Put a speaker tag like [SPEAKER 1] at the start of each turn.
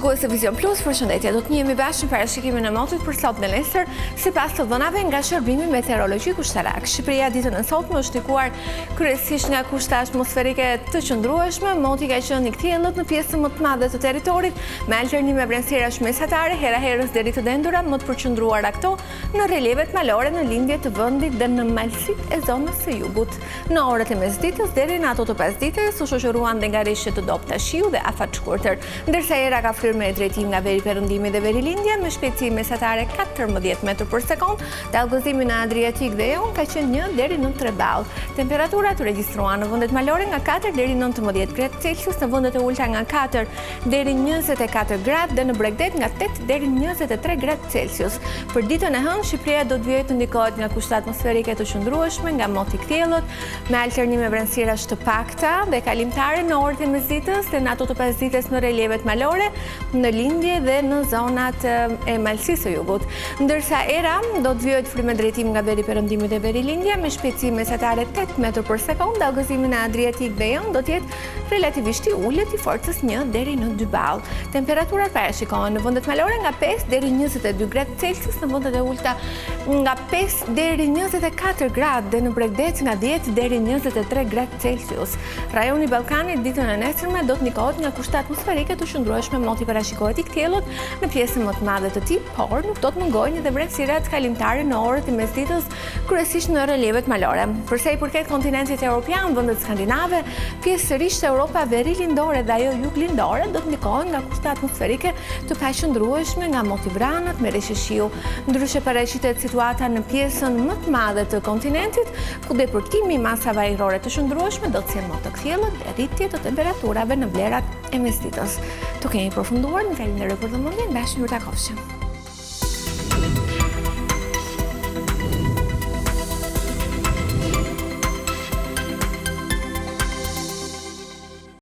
[SPEAKER 1] Shikues e Vision Plus, përshëndetje. Do të njihemi bashkë në parashikimin e motit për sot në nesër, sipas të dhënave nga Shërbimi Meteorologjik Ushtarak. Shqipëria ditën e sotme është ndikuar kryesisht nga kushte atmosferike të qëndrueshme. Moti ka qenë i kthjellët në pjesën më të madhe të territorit, me alternime vrenësirash mesatare, hera herës deri të dendura, më të përqendruara këto në relievet malore në lindje të vendit dhe në malësitë e zonës së jugut. Në orët e mesditës deri në ato të pasdites u shoqëruan dhe ngarishje të dobta shiu dhe afat shkurtër, ndërsa era ka flyrë me drejtim nga veri perëndimi dhe veri lindje me shpejtësi mesatare 14 metër për sekond, dallgëzimi në Adriatik dhe Jon ka qenë 1 deri në 3 ball. Temperaturat u regjistruan në vendet malore nga 4 deri në 19 gradë Celsius, në vendet e ulta nga 4 deri 24 gradë dhe në Bregdet nga 8 deri 23 gradë Celsius. Për ditën e hënë Shqipëria do të vijë të ndikohet nga kushte atmosferike të qëndrueshme, nga moti i kthjellët, me alternime vrenësirash të pakta dhe kalimtare në orët e mesditës dhe në ato të pasdites në relievet malore, në lindje dhe në zonat e malësisë së jugut. Ndërsa era do të vijë të frymë me drejtim nga veri perëndimi dhe veri lindje me shpejtësi mesatare 8 metër për sekond, dallgëzimi në Adriatik dhe Jon do të jetë relativisht i ulët i forcës 1 deri në 2 ball. Temperaturat parashikohen në vendet malore nga 5 deri 22 gradë Celsius, në vendet e ulta nga 5 deri 24 gradë dhe në Bregdet nga 10 deri 23 gradë Celsius. Rajoni Ballkanit ditën e nesërme do të ndikohet nga kushte atmosferike të qëndrueshme, moti parashikohet i kthjellët në pjesën më të madhe të tij, por nuk do të mungojnë edhe vrenësirat kalimtare në orët e mesditës, kryesisht në relievet malore. Për sa i përket kontinentit evropian, vendet skandinave, pjesërisht Europa verilindore dhe ajo juglindore do të ndikohen nga kushte atmosferike të paqëndrueshme, nga moti vranët me reshje shiu. Ndryshe paraqitet situata në pjesën më të madhe të kontinentit, ku depërtimi i masave ajrore të qëndrueshme do të sjellë mot të kthjellët dhe rritje të temperaturave në vlerat e mesditës. Tu kemi përfunduar, në faleminderoj për vëmendjen, bashkë mirë takofshim.